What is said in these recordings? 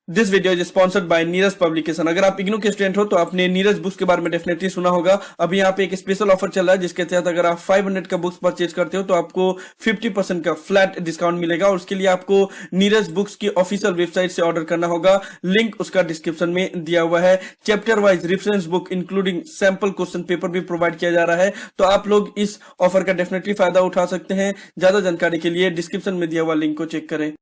This video is sponsored by Neeraj publication. अगर आप इग्नू के स्टूडेंट हो तो आपने नीरज बुक्स के बारे में डेफिनेटली सुना होगा। अभी यहाँ पे एक स्पेशल ऑफर चल रहा है जिसके तहत अगर आप 500 का बुक्स परचेज करते हो तो आपको 50% का फ्लैट डिस्काउंट मिलेगा और उसके लिए आपको नीरज बुक्स की ऑफिशियल वेबसाइट से ऑर्डर करना होगा। लिंक उसका डिस्क्रिप्शन में दिया हुआ है। Chapter wise reference book including sample question paper भी प्रोवाइड किया जा रहा है, तो आप लोग इस ऑफर का डेफिनेटली फायदा उठा सकते हैं। ज्यादा जानकारी के लिए डिस्क्रिप्शन में दिया हुआ लिंक को चेक करें।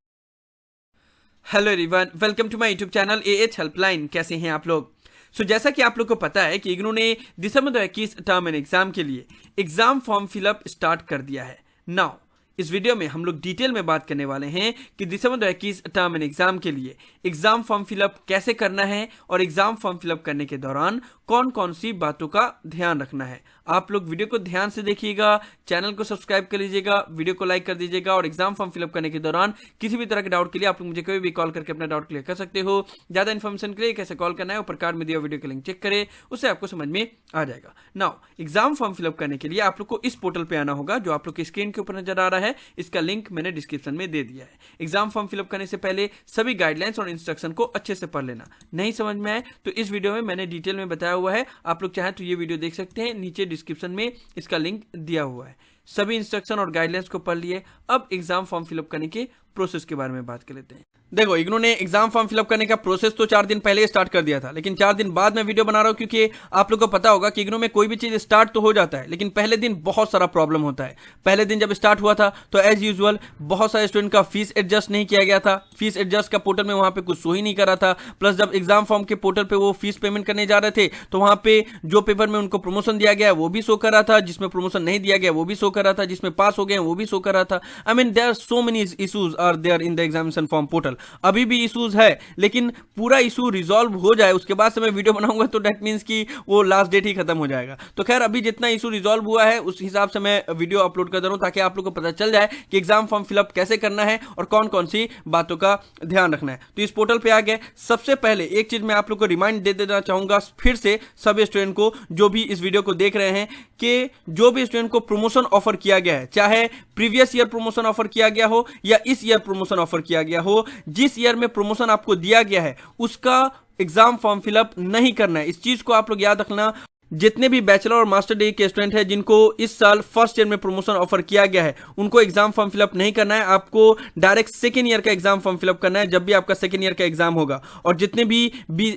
Hello everyone, welcome to my YouTube channel AH helpline. कैसे हैं आप लोग? जैसा कि आप लोग को पता है कि इग्नू ने दिसंबर 2021 टर्म एंड एग्जाम के लिए एग्जाम फॉर्म फिलअप स्टार्ट कर दिया है। नाउ इस वीडियो में हम लोग डिटेल में बात करने वाले हैं कि दिसंबर 2021 टर्म एंड एग्जाम के लिए एग्जाम फॉर्म फिलअप कैसे करना है और एग्जाम फॉर्म फिलअप करने के दौरान कौन कौन सी बातों का ध्यान रखना है। आप लोग वीडियो को ध्यान से देखिएगा, चैनल को सब्सक्राइब कर लीजिएगा, वीडियो को लाइक कर दीजिएगा और एग्जाम फॉर्म फिलअप करने के दौरान किसी भी तरह के डाउट के लिए आप लोग मुझे कोई भी कॉल करके अपना डाउट क्लियर कर सकते हो। ज्यादा इन्फॉर्मेशन के लिए कैसे कॉल करना है ऊपर कार्ड में दिया वीडियो का लिंक चेक करें, उससे आपको समझ में आ जाएगा। नाउ एग्जाम फॉर्म फिलअप करने के लिए आप लोग को इस पोर्टल पे आना होगा जो आप लोग की स्क्रीन के ऊपर नजर आ रहा है। इसका लिंक मैंने डिस्क्रिप्शन में दे दिया है। एग्जाम फॉर्म फिलअप करने से पहले सभी गाइडलाइंस और इंस्ट्रक्शन को अच्छे से पढ़ लेना। नहीं समझ में आए तो इस वीडियो में मैंने डिटेल में बताया हुआ है, आप लोग चाहें तो ये वीडियो देख सकते हैं, नीचे डिस्क्रिप्शन में इसका लिंक दिया हुआ है। सभी इंस्ट्रक्शन और गाइडलाइंस को पढ़ लिए। अब एग्जाम फॉर्म फिलअप करने के प्रोसेस के बारे में बात कर लेते हैं। देखो, इग्नू ने एग्जाम फॉर्म फिलअप करने का प्रोसेस तो 4 दिन पहले स्टार्ट कर दिया था, लेकिन 4 दिन बाद मैं वीडियो बना रहा हूं क्योंकि आप लोगों को पता होगा कि इग्नू में कोई भी चीज स्टार्ट तो हो जाता है लेकिन पहले दिन बहुत सारा प्रॉब्लम होता है। पहले दिन जब स्टार्ट हुआ था तो एज यूजुअल बहुत सारे स्टूडेंट का फीस एडजस्ट नहीं किया गया था। फीस एडजस्ट का पोर्टल में वहां पे कुछ शो ही नहीं कर रहा था। प्लस जब एग्जाम फॉर्म के पोर्टल पे वो फीस पेमेंट करने जा रहे थे तो वहां पे जो पेपर में उनको प्रमोशन दिया गया वो भी शो कर रहा था, जिसमें प्रमोशन नहीं दिया गया वो भी शो कर रहा था, जिसमें पास हो गए वो भी शो कर रहा था। I mean there are so many issues are there in the examination form portal. अभी भी इश्यूज है, लेकिन पूरा इशू रिजॉल्व हो जाए उसके बाद से मैं वीडियो बनाऊंगा तो दैट मींस कि वो लास्ट डेट ही खत्म हो जाएगा। तो खैर अभी जितना इशू रिजॉल्व हुआ है उस हिसाब से मैं वीडियो अपलोड कर दे रहा हूं ताकि आप लोग को पता चल जाए कि एग्जाम फॉर्म फिलअप कैसे करना है और कौन कौन सी बातों का ध्यान रखना है। तो इस पोर्टल पे आ गए। सबसे पहले एक चीज मैं आप लोग को रिमाइंड दे देना चाहूंगा फिर से सभी स्टूडेंट को जो भी इस वीडियो को देख रहे हैं कि जो भी स्टूडेंट को प्रमोशन ऑफर किया गया है, चाहे प्रीवियस ईयर प्रमोशन ऑफर किया गया हो या इस ईयर प्रमोशन ऑफर किया गया हो, जिस ईयर में प्रमोशन आपको दिया गया है उसका एग्जाम फॉर्म फिलअप नहीं करना है। इस चीज को आप लोग याद रखना। जितने भी बैचलर और मास्टर डिग्री के स्टूडेंट हैं जिनको इस साल फर्स्ट ईयर में प्रमोशन ऑफर किया गया है उनको एग्जाम फॉर्म फिलअप नहीं करना है। आपको डायरेक्ट सेकेंड ईयर का एग्जाम फॉर्म फिलअप करना है जब भी आपका सेकेंड ईयर का एग्जाम होगा। और जितने भी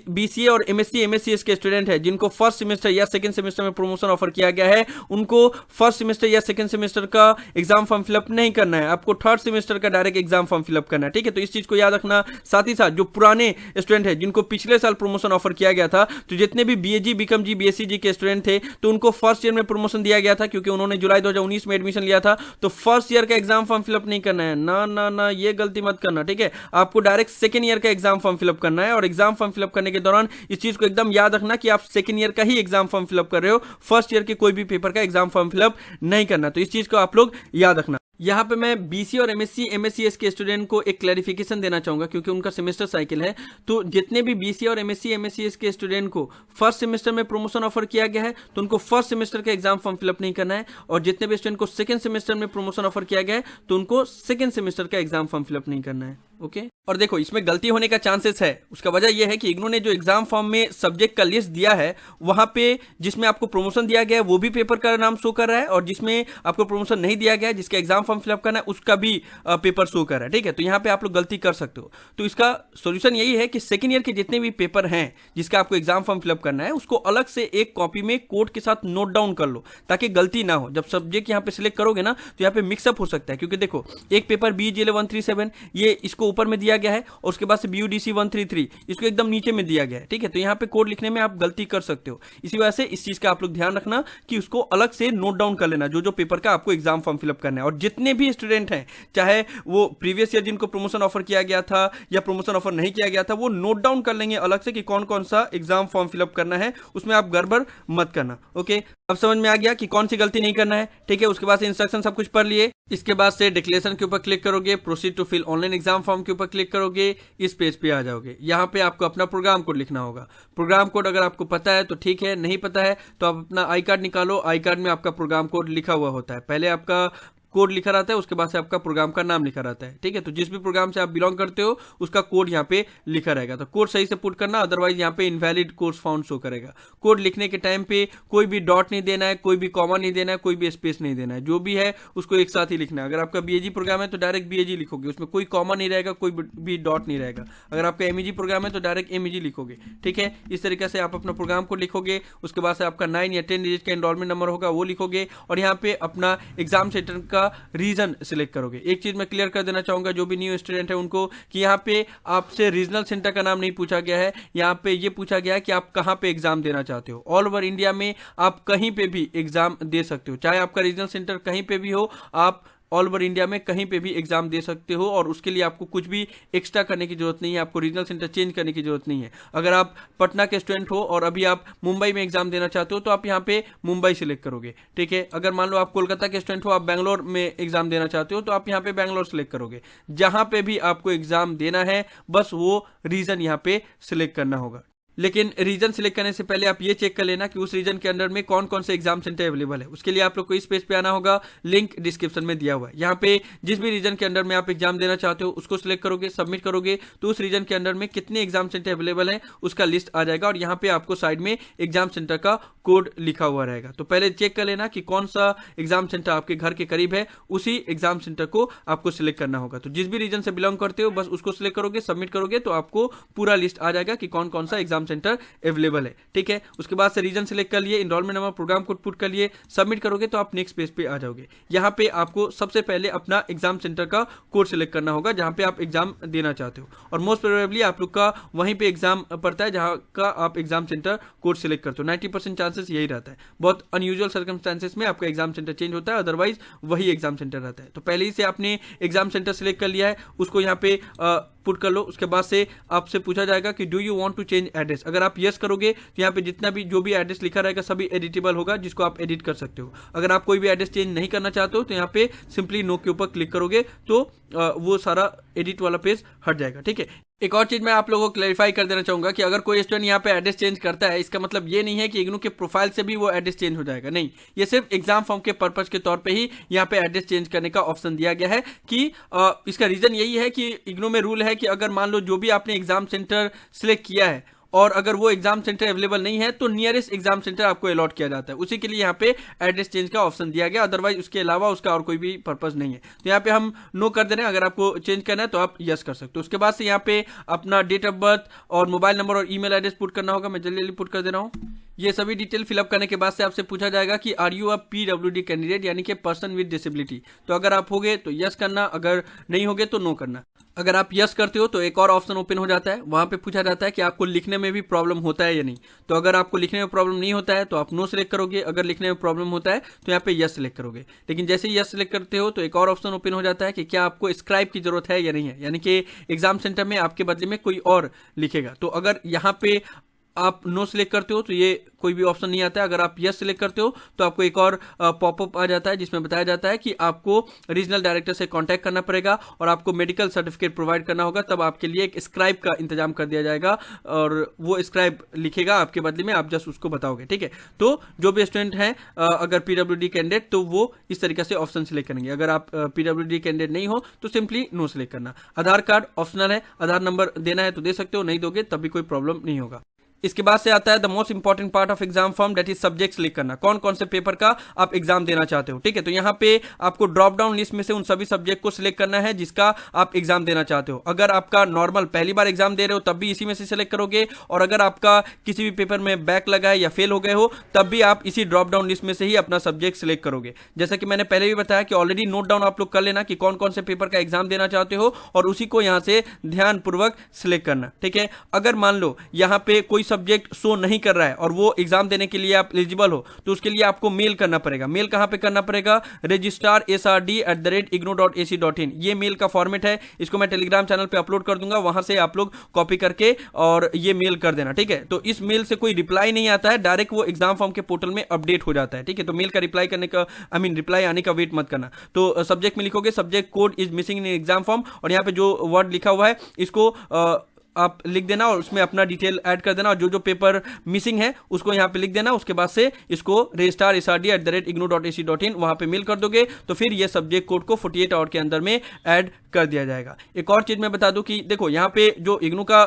बीसीए और एमएससी एमएससीएस के स्टूडेंट हैं जिनको फर्स्ट सेमेस्टर या सेकंड सेमेस्टर में प्रमोशन ऑफर किया गया है उनको फर्स्ट सेमेस्टर या सेकंड सेमेस्टर का एग्जाम फॉर्म फिलअप नहीं करना है। आपको थर्ड सेमेस्टर का डायरेक्ट एग्जाम फॉर्म फिलअप करना है। ठीक है, तो इस चीज को याद रखना। साथ ही साथ जो पुराने स्टूडेंट हैं जिनको पिछले साल प्रमोशन ऑफर किया गया था, तो जितने भी बीएजी बीकॉम जी बीएससी जी के स्टूडेंट थे तो उनको फर्स्ट ईयर में प्रमोशन दिया गया था क्योंकि उन्होंने जुलाई 2019 में एडमिशन लिया था। तो फर्स्ट ईयर का एग्जाम फॉर्म फिलअप नहीं करना है। ना ना ना, ये गलती मत करना। ठीक है, आपको डायरेक्ट सेकंड ईयर का एग्जाम फॉर्म फिलअप करना है और एग्जाम फॉर्म फिलअप करने के दौरान इस चीज को एकदम याद रखना कि आप सेकंड ईयर का ही एग्जाम फॉर्म फिलअप कर रहे हो, फर्स्ट ईयर के कोई भी पेपर का एग्जाम फॉर्म फिलअप नहीं करना। तो इस चीज को आप लोग याद रखना। यहाँ पे मैं बीसी और एमएससी एमएससीएस के स्टूडेंट को एक क्लैरिफिकेशन देना चाहूंगा क्योंकि उनका सेमेस्टर साइकिल है। तो जितने भी बीसी और एमएससी एमएससीएस के स्टूडेंट को फर्स्ट सेमेस्टर में प्रमोशन ऑफर किया गया है तो उनको फर्स्ट सेमेस्टर का एग्जाम फॉर्म फिलअप नहीं करना है। और जितने भी स्टूडेंट को सेकंड सेमेस्टर में प्रमोशन ऑफर किया गया है तो उनको सेकंड सेमेस्टर का एग्जाम फॉर्म फिलअप नहीं करना है। ओके, और देखो इसमें गलती होने का चांसेस है। उसका वजह यह है कि इग्नू ने जो एग्जाम फॉर्म में सब्जेक्ट का लिस्ट दिया है वहां पे जिसमें आपको प्रमोशन दिया गया है वो भी पेपर का नाम शो कर रहा है और जिसमें आपको प्रमोशन नहीं दिया गया है जिसका एग्जाम फॉर्म फिलअप करना है उसका भी पेपर शो कर रहा है। ठीक है, तो यहाँ पे आप लोग गलती कर सकते हो। तो इसका सोल्यूशन यही है कि सेकेंड ईयर के जितने भी पेपर हैं जिसका आपको एग्जाम फॉर्म फिलअप करना है उसको अलग से एक कॉपी में कोड के साथ नोट डाउन कर लो ताकि गलती ना हो। जब सब्जेक्ट यहाँ पे सिलेक्ट करोगे ना तो यहाँ पे मिक्सअप हो सकता है क्योंकि देखो एक पेपर BGLA 137 ये इसको ऊपर में दिया गया है और उसके बाद से BUDC 133 इसको एकदम नीचे में दिया गया है। ठीक है, तो यहाँ पे कोड लिखने में आप गलती कर सकते हो। इसी वजह से इस चीज का आप लोग ध्यान रखना कि उसको अलग से नोट डाउन कर लेना जो जो पेपर का आपको एग्जाम फॉर्म फिलअप करना है। और जितने भी स्टूडेंट हैं चाहे वो प्रीवियस ईयर जिनको प्रमोशन ऑफर किया गया था या प्रमोशन ऑफर नहीं किया गया था वो नोट डाउन कर लेंगे अलग से कि कौन कौन सा एग्जाम फॉर्म फिलअप करना है, उसमें आप गड़बड़ मत करना। ओके, अब समझ में आ गया कि कौन सी गलती नहीं करना है। ठीक है, उसके बाद से इंस्ट्रक्शन सब कुछ पढ़ लिए। इसके बाद से डिक्लेरेशन के ऊपर क्लिक करोगे, proceed to fill online exam form के ऊपर क्लिक करोगे, इस पेज पे आ जाओगे। यहाँ पे आपको अपना प्रोग्राम कोड लिखना होगा। प्रोग्राम कोड अगर आपको पता है तो ठीक है, नहीं पता है तो आप अपना आई कार्ड निकालो। आई कार्ड में आपका प्रोग्राम कोड लिखा हुआ होता है। पहले आपका कोड लिखा रहता है, उसके बाद से आपका प्रोग्राम का नाम लिखा रहता है। ठीक है, तो जिस भी प्रोग्राम से आप बिलोंग करते हो उसका कोड यहाँ पे लिखा रहेगा। तो कोड सही से पुट करना, अदरवाइज यहाँ पे इनवैलिड कोड्स फाउंड शो करेगा। कोड लिखने के टाइम पे कोई भी डॉट नहीं देना है, कोई भी कॉमा नहीं देना है, कोई भी स्पेस नहीं देना है, जो भी है उसको एक साथ ही लिखना है। अगर आपका बीएजी प्रोग्राम है तो डायरेक्ट बीएजी लिखोगे, उसमें कोई कॉमा नहीं रहेगा, कोई भी डॉट नहीं रहेगा। अगर आपका एमईजी प्रोग्राम है तो डायरेक्ट एमईजी लिखोगे। ठीक है, इस तरीके से आप अपना प्रोग्राम को लिखोगे। उसके बाद से आपका 9 या 10 डिजिट का एनरोलमेंट नंबर होगा वो लिखोगे, और यहाँ पे अपना एग्जाम सेंटर का रीजन सिलेक्ट करोगे। एक चीज मैं क्लियर कर देना चाहूंगा जो भी न्यू स्टूडेंट है उनको, कि यहाँ पे आपसे रीजनल सेंटर का नाम नहीं पूछा गया है, यहाँ पे ये पूछा गया है कि आप कहाँ पे एग्जाम देना चाहते हो। ऑल ओवर इंडिया में आप कहीं पे भी एग्जाम दे सकते हो, चाहे आपका रीजनल सेंटर कहीं पे भी हो, आप ऑल ओवर इंडिया में कहीं पे भी एग्जाम दे सकते हो, और उसके लिए आपको कुछ भी एक्स्ट्रा करने की जरूरत नहीं है, आपको रीजनल सेंटर चेंज करने की जरूरत नहीं है। अगर आप पटना के स्टूडेंट हो और अभी आप मुंबई में एग्जाम देना चाहते हो तो आप यहाँ पे मुंबई सिलेक्ट करोगे। ठीक है, अगर मान लो आप कोलकाता के स्टूडेंट हो, आप बैंगलोर में एग्जाम देना चाहते हो तो आप यहाँ पे बैंगलोर सिलेक्ट करोगे। जहां पे भी आपको एग्जाम देना है बस वो रीजन यहाँ पे सिलेक्ट करना होगा। लेकिन रीजन सिलेक्ट करने से पहले आप ये चेक कर लेना कि उस रीजन के अंडर में कौन कौन से एग्जाम सेंटर अवेलेबल है। उसके लिए आप लोग को इस पेज पे आना होगा, लिंक डिस्क्रिप्शन में दिया हुआ है। यहाँ पे जिस भी रीजन के अंडर में आप एग्जाम देना चाहते हो उसको सिलेक्ट करोगे, सबमिट करोगे, तो उस रीजन के अंडर में कितने एग्जाम सेंटर अवेलेबल है उसका लिस्ट आ जाएगा, और यहाँ पे आपको साइड में एग्जाम सेंटर का कोड लिखा हुआ रहेगा। तो पहले चेक कर लेना कि कौन सा एग्जाम सेंटर आपके घर के करीब है, उसी एग्जाम सेंटर को आपको सिलेक्ट करना होगा। तो जिस भी रीजन से बिलोंग करते हो बस उसको सिलेक्ट करोगे, सबमिट करोगे, तो आपको पूरा लिस्ट आ जाएगा कि कौन कौन सा एग्जाम सेंटर अवेलेबल है। ठीक है, उसके बाद से रीजन सिलेक्ट कर लिए, enrolment number, programme code put कर लिए, सबमिट करोगे तो आप नेक्स्ट पेज पे आ जाओगे। यहाँ पे आपको सबसे पहले अपना एग्जाम सेंटर का कोड सिलेक्ट करना होगा जहां पे आप एग्जाम देना चाहते हो, और मोस्ट प्रोबेबली आप लोग का वहीं पे एग्जाम पड़ता है जहां का आप एग्जाम सेंटर कोड सिलेक्ट करते हो। 90% चांसेस यही रहता है। बहुत अनयूजुअल सर्कमस्टांसेस में आपका एग्जाम सेंटर चेंज होता है, अदरवाइज वही एग्जाम सेंटर रहता है। तो पहले ही से आपने एग्जाम सेंटर सिलेक्ट कर लिया है, उसको यहाँ पे पुट कर लो। उसके बाद से आपसे पूछा जाएगा कि do you want to change address. अगर आप यस करोगे तो यहाँ पे जितना भी जो भी एड्रेस लिखा रहेगा सभी एडिटेबल होगा, जिसको आप एडिट कर सकते हो। अगर आप कोई भी एड्रेस चेंज नहीं करना चाहते हो तो यहाँ पे सिंपली नो के ऊपर क्लिक करोगे तो वो सारा एडिट वाला पेज हट जाएगा। ठीक है, एक और चीज मैं आप लोगों को क्लैरिफाई कर देना चाहूंगा कि अगर कोई स्टूडेंट यहाँ पे एड्रेस चेंज करता है, इसका मतलब ये नहीं है कि इग्नू के प्रोफाइल से भी वो एड्रेस चेंज हो जाएगा। नहीं, ये सिर्फ एग्जाम फॉर्म के पर्पज के तौर पे ही यहाँ पे एड्रेस चेंज करने का ऑप्शन दिया गया है। कि इसका रीजन यही है कि इग्नू में रूल है कि अगर मान लो जो भी आपने एग्जाम सेंटर सिलेक्ट किया है और अगर वो एग्जाम सेंटर अवेलेबल नहीं है तो नियरेस्ट एग्जाम सेंटर आपको अलॉट किया जाता है, उसी के लिए यहाँ पे एड्रेस चेंज का ऑप्शन दिया गया। अदरवाइज उसके अलावा उसका और कोई भी पर्पज नहीं है। तो यहाँ पे हम नो कर दे रहे हैं, अगर आपको चेंज करना है तो आप यस कर सकते हो। उसके बाद से यहाँ पे अपना डेट ऑफ बर्थ और मोबाइल नंबर और ईमेल एड्रेस पुट करना होगा। मैं जल्दी जल्दी पुट कर दे रहा हूँ। ये सभी डिटेल फिलअप करने के बाद से आपसे पूछा जाएगा कि are you a PWD candidate, यानी कि पर्सन विद डिसेबिलिटी। तो अगर आप होगे तो यस करना, अगर नहीं होगे तो नो करना। अगर आप यस करते हो तो एक और ऑप्शन ओपन हो जाता है, वहां पे पूछा जाता है कि आपको लिखने में भी प्रॉब्लम होता है या नहीं। तो अगर आपको लिखने में प्रॉब्लम नहीं होता है तो आप नो सिलेक्ट करोगे, अगर लिखने में प्रॉब्लम होता है तो यहाँ पे यस सिलेक्ट करोगे। लेकिन जैसे ही यस सिलेक्ट करते हो तो एक और ऑप्शन ओपन हो जाता है कि क्या आपको स्क्राइब की जरूरत है या नहीं है, यानी कि एग्जाम सेंटर में आपके बदले में कोई और लिखेगा। तो अगर यहाँ पे आप नो सिलेक्ट करते हो तो ये कोई भी ऑप्शन नहीं आता है। अगर आप यस सिलेक्ट करते हो तो आपको एक और पॉपअप आ जाता है जिसमें बताया जाता है कि आपको रीजनल डायरेक्टर से कांटेक्ट करना पड़ेगा और आपको मेडिकल सर्टिफिकेट प्रोवाइड करना होगा, तब आपके लिए एक स्क्राइब का इंतजाम कर दिया जाएगा और वो स्क्राइब लिखेगा आपके बदले में, आप जस्ट उसको बताओगे। ठीक है, तो जो भी स्टूडेंट हैं अगर पीडब्ल्यूडी कैंडिडेट तो वो इस तरीके से ऑप्शन सिलेक्ट करेंगे। अगर आप पीडब्ल्यूडी कैंडिडेट नहीं हो तो सिंपली नो सिलेक्ट करना। आधार कार्ड ऑप्शनल है, आधार नंबर देना है तो दे सकते हो, नहीं दोगे तब भी कोई प्रॉब्लम नहीं होगा। इसके बाद से आता है the most important part of exam form, that is subject select करना, कौन कौन से पेपर का आप एग्जाम देना चाहते हो। ठीक है, तो यहाँ पे आपको ड्रॉप डाउन लिस्ट में से उन सभी सब्जेक्ट को सिलेक्ट करना है जिसका आप एग्जाम देना चाहते हो। अगर आपका नॉर्मल पहली बार एग्जाम दे रहे हो तब भी इसी में से सिलेक्ट करोगे, और अगर आपका किसी भी पेपर में बैक लगा है या फेल हो गए हो तब भी आप इसी ड्रॉप डाउन लिस्ट में से ही अपना सब्जेक्ट सिलेक्ट करोगे। जैसा कि मैंने पहले भी बताया कि ऑलरेडी नोट डाउन आप लोग कर लेना कि कौन कौन से पेपर का एग्जाम देना चाहते हो और उसी को यहाँ से ध्यानपूर्वक सिलेक्ट करना। ठीक है, अगर मान लो यहाँ पे कोई सब्जेक्ट शो नहीं कर रहा है और वो एग्जाम देने के लिए आप एलिजिबल हो तो उसके लिए आपको मेल करना पड़ेगा। मेल कहां पे करना पड़ेगा? registrar@ignou.ac.in, ये मेल का फॉर्मेट है। इसको मैं टेलीग्राम चैनल पे अपलोड कर दूंगा, वहां से आप लोग कॉपी करके और ये मेल कर देना। ठीक है, तो इस मेल से कोई रिप्लाई नहीं आता है, डायरेक्ट वो एग्जाम फॉर्म के पोर्टल में अपडेट हो जाता है। ठीक है, तो मेल का रिप्लाई करने का रिप्लाई आने का वेट मत करना। तो सब्जेक्ट में लिखोगे subject code is missing in exam form, और यहाँ पे जो वर्ड लिखा हुआ है इसको आप लिख देना और उसमें अपना डिटेल ऐड कर देना और जो जो पेपर मिसिंग है उसको यहाँ पे लिख देना। उसके बाद से इसको registrar@ignou.ac.in वहां पे मेल कर दोगे तो फिर ये सब्जेक्ट कोड को 48 आवर के अंदर में ऐड कर दिया जाएगा। एक और चीज मैं बता दूं कि देखो यहाँ पे जो इग्नू का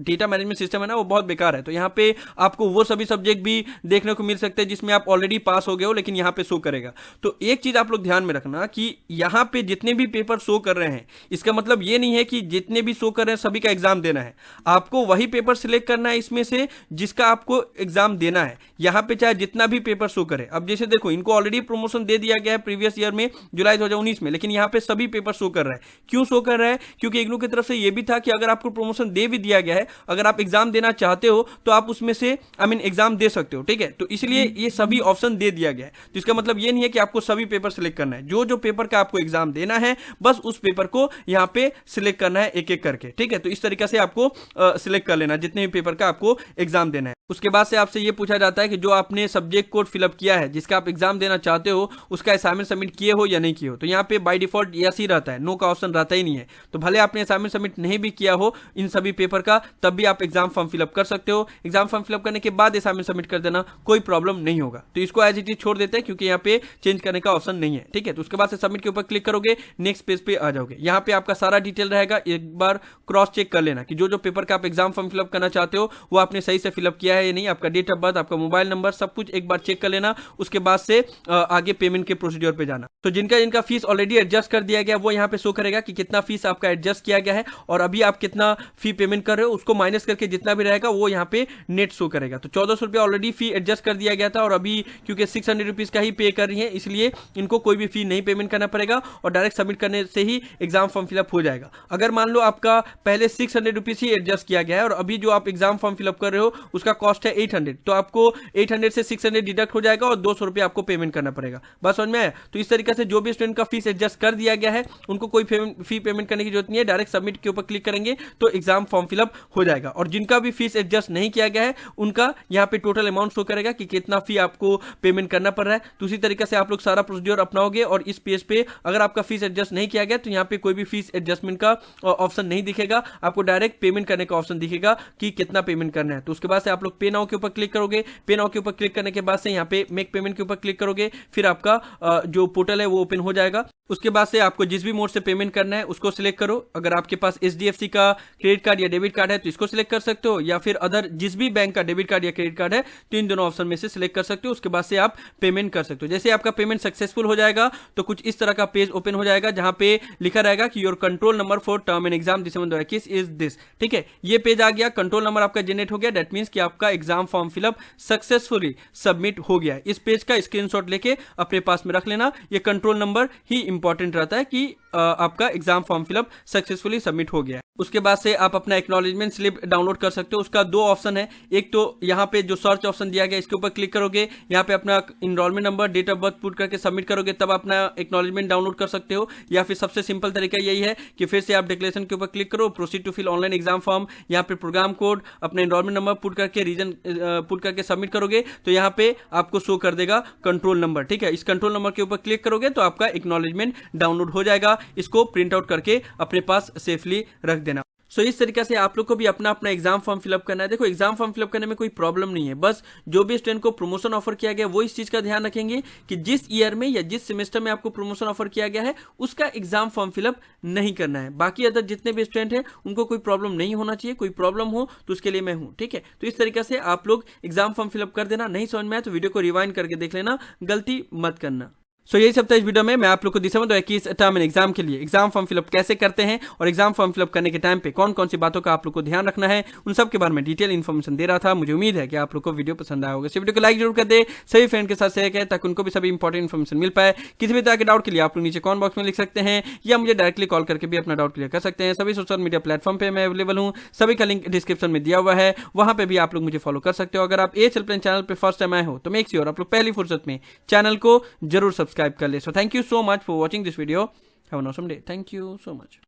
डेटा मैनेजमेंट सिस्टम है ना वो बहुत बेकार है, तो यहाँ पे आपको वो सभी सब्जेक्ट भी देखने को मिल सकते हैं जिसमें आप ऑलरेडी पास हो गए हो लेकिन यहाँ पे शो करेगा। तो एक चीज आप लोग ध्यान में रखना कि यहाँ पे जितने भी पेपर शो कर रहे हैं इसका मतलब ये नहीं है कि जितने भी शो कर रहे हैं सभी का एग्जाम देना है। आपको वही पेपर सिलेक्ट करना है इसमें से जिसका आपको एग्जाम देना है, यहाँ पे चाहे जितना भी पेपर शो करे। अब जैसे देखो इनको ऑलरेडी प्रमोशन दे दिया गया है प्रीवियस ईयर में जुलाई 2019 में, लेकिन यहाँ पे सभी पेपर शो कर रहा है। क्यों शो कर रहा है? क्योंकि इग्नू की तरफ से ये भी था कि अगर आपको प्रमोशन दे भी दिया गया है, अगर आप एग्जाम देना चाहते हो तो आप उसमें से एग्जाम दे सकते हो, ठीक है। तो इसलिए ये सभी ऑप्शन दे दिया गया है। तो इसका मतलब ये नहीं है कि आपको सभी पेपर सिलेक्ट करना है, जो जो पेपर का आपको एग्जाम देना है बस उस पेपर को यहाँ पे सिलेक्ट करना है एक एक करके, ठीक है। तो इस तरीके से आपको सिलेक्ट कर लेना जितने भी पेपर का आपको एग्जाम देना है। उसके बाद से आपसे ये पूछा जाता है कि जो आपने सब्जेक्ट कोड फिलअप किया है जिसका आप एग्जाम देना चाहते हो उसका असाइनमेंट सबमिट किए हो या नहीं किए हो। तो यहाँ पे बाय डिफॉल्ट यस ही रहता है, नो का ऑप्शन रहता ही नहीं है। तो भले आपने असाइनमेंट सबमिट नहीं भी किया हो इन सभी पेपर का, तब भी आप एग्जाम फॉर्म फिलअप कर सकते हो। एग्जाम फॉर्म फिलअप करने के बाद असाइनमेंट सबमिट कर देना, कोई प्रॉब्लम नहीं होगा। तो इसको एज इट इज छोड़ देते हैं क्योंकि यहाँ पे चेंज करने का ऑप्शन नहीं है, ठीक है। तो उसके बाद से सबमिट के ऊपर क्लिक करोगे, नेक्स्ट पेज पे आ जाओगे। यहाँ पे आपका सारा डिटेल रहेगा, एक बार क्रॉस चेक कर लेना कि जो जो पेपर का आप एग्जाम फॉर्म फिलअप करना चाहते हो वो आपने सही से फिलअप किया है या नहीं। आपका डेट ऑफ बर्थ, आपका मोबाइल नंबर, सब कुछ एक बार चेक कर लेना। उसके बाद से आगे पेमेंट के प्रोसीड्योर पे जाना। तो जिनका फीस ऑलरेडी एडजस्ट कर दिया गया वो यहाँ पे शो करेगा कि कितना फीस आपका एडजस्ट किया गया है और अभी आप कितना फी पेमेंट कर रहे हो, उसको माइनस करके जितना भी रहेगा वो यहाँ पे नेट शो करेगा। तो 1400 रुपया ऑलरेडी फी एडजस्ट कर दिया गया था और अभी क्योंकि 600 रुपीज का ही पे कर रही है इसलिए इनको कोई भी फी नहीं पेमेंट करना पड़ेगा और डायरेक्ट सबमिट करने से ही एग्जाम फॉर्म फिलअप हो जाएगा। अगर मान लो आपका पहले 600 रुपीज ही एडजस्ट किया गया है और अभी जो आप एग्जाम फॉर्म फिलअप कर रहे हो उसका कॉस्ट है 800, तो आपको 800 से 600 डिडक्ट हो जाएगा और 200 रुपया आपको पेमेंट करना पड़ेगा। बस समझ में आया? तो इस तरीके से जो भी स्टूडेंट का फीस एडजस्ट कर दिया गया है उनको कोई फी पेमेंट करने की जरूरत नहीं है, डायरेक्ट सबमिट के ऊपर क्लिक करेंगे तो एग्जाम फॉर्म फिलअप हो जाएगा। और जिनका भी फीस एडजस्ट नहीं किया गया है उनका यहाँ पे टोटल अमाउंट शो करेगा कि कितना फी आपको पेमेंट करना पड़ रहा है। तो उसी तरीके से आप लोग सारा प्रोसीड्योर अपनाओगे और इस पेज पे अगर आपका फीस एडजस्ट नहीं किया गया तो यहाँ पे कोई भी फीस एडजस्टमेंट का ऑप्शन नहीं दिखेगा, आपको डायरेक्ट पेमेंट करने का ऑप्शन दिखेगा कि कितना पेमेंट करना है। तो उसके बाद से आप लोग पे नाउ के ऊपर क्लिक करोगे। पे नाउ के ऊपर क्लिक करने के बाद से यहाँ पे मेक पेमेंट के ऊपर क्लिक करोगे, फिर आपका जो पोर्टल है वो ओपन हो जाएगा। उसके बाद से आपको जिस भी मोड से पेमेंट करना है उसको सिलेक्ट करो। अगर आपके पास HDFC का क्रेडिट कार्ड या डेबिट कार्ड है तो इसको सिलेक्ट कर सकते हो, या फिर अदर जिस भी बैंक का डेबिट कार्ड या क्रेडिट कार्ड है तो इन दोनों ऑप्शन में से सिलेक्ट कर सकते हो। उसके बाद से आप पेमेंट कर सकते हो। जैसे आपका पेमेंट सक्सेसफुल हो जाएगा तो कुछ इस तरह का पेज ओपन हो जाएगा जहां पे लिखा रहेगा कि your control number for term and exam December 2021 is this, ठीक है। ये पेज आ गया, कंट्रोल नंबर आपका जनरेट हो गया, दैट मींस कि आपका exam form fill up successfully submit हो गया है। इस पेज का स्क्रीनशॉट लेके अपने पास में रख लेना। ये कंट्रोल नंबर ही इंपॉर्टेंट रहता है कि आपका exam form fill up successfully submit हो गया है। उसके बाद से आप अपना एक्नॉलेजमेंट स्लिप डाउनलोड कर सकते हो। उसका दो ऑप्शन है, एक तो यहाँ पे जो सर्च ऑप्शन दिया गया इसके ऊपर क्लिक करोगे, यहाँ पे अपना enrolment number, date of birth put करके सबमिट करोगे तब अपना एक्नॉलेजमेंट डाउनलोड कर सकते हो। या फिर सबसे सिंपल तरीका यही है कि फिर से आप डिक्लेरेशन के ऊपर क्लिक करो, proceed to fill online exam form, यहाँ पे प्रोग्राम कोड, अपना इनरोलमेंट नंबर पुट करके रीजन पुट करके सबमिट करोगे तो यहाँ पे आपको शो कर देगा कंट्रोल नंबर, ठीक है। इस कंट्रोल नंबर के ऊपर क्लिक करोगे तो आपका एक्नॉलेजमेंट डाउनलोड हो जाएगा। इसको प्रिंट आउट करके अपने पास सेफली रख देना। सो इस तरीके से आप लोग को भी अपना अपना एग्जाम फॉर्म फिलअप करना है। देखो एग्जाम फॉर्म फिलअप करने में कोई प्रॉब्लम नहीं है, बस जो भी स्टूडेंट को प्रमोशन ऑफर किया गया वो इस चीज का ध्यान रखेंगे कि जिस ईयर में या जिस सेमेस्टर में आपको प्रमोशन ऑफर किया गया है उसका एग्जाम फॉर्म फिलअप नहीं करना है। बाकी अदर जितने भी स्टूडेंट हैं उनको कोई प्रॉब्लम नहीं होना चाहिए। कोई प्रॉब्लम हो तो उसके लिए मैं हूं, ठीक है। तो इस तरीके से आप लोग एग्जाम फॉर्म फिलअप कर देना। नहीं समझ में आया तो वीडियो को रिवाइंड करके देख लेना, गलती मत करना। सो यही सब था इस वीडियो में। मैं आप लोग को दिसंबर 2021 टर्म एंड एग्जाम के लिए एग्जाम फॉर्म फिलअप कैसे करते हैं और एग्जाम फॉर्म फिलअप करने के टाइम पे कौन कौन सी बातों का आप लोग को ध्यान रखना है उन सब के बारे में डिटेल इन्फॉर्मेशन दे रहा था। मुझे उम्मीद है कि आप लोग को वीडियो पसंद आया होगा। इस वीडियो को लाइक जरूर कर दे, सभी फ्रेंड के साथ शेयर करें ताकि उनको भी सभी इंपॉर्टेंट इन्फॉर्मेशन मिल पाए। किसी भी तरह के डाउट के लिए आप लोग नीचे कमेंट बॉक्स में लिख सकते हैं या मुझे डायरेक्टली कॉल करके भी अपना डाउट क्लियर कर सकते हैं। सभी सोशल मीडिया प्लेटफॉर्म पे मैं अवेलेबल हूँ, सभी का लिंक डिस्क्रिप्शन में दिया हुआ है, वहां पे भी आप लोग मुझे फॉलो कर सकते हो। अगर आप AH हेल्पलाइन चैनल पे फर्स्ट टाइम आए हो तो मेक श्योर आप लोग पहली फुर्सत में चैनल को जरूर सब्सक्राइब कर ले। So thank you so much for watching this video. Have an awesome day. Thank you so much.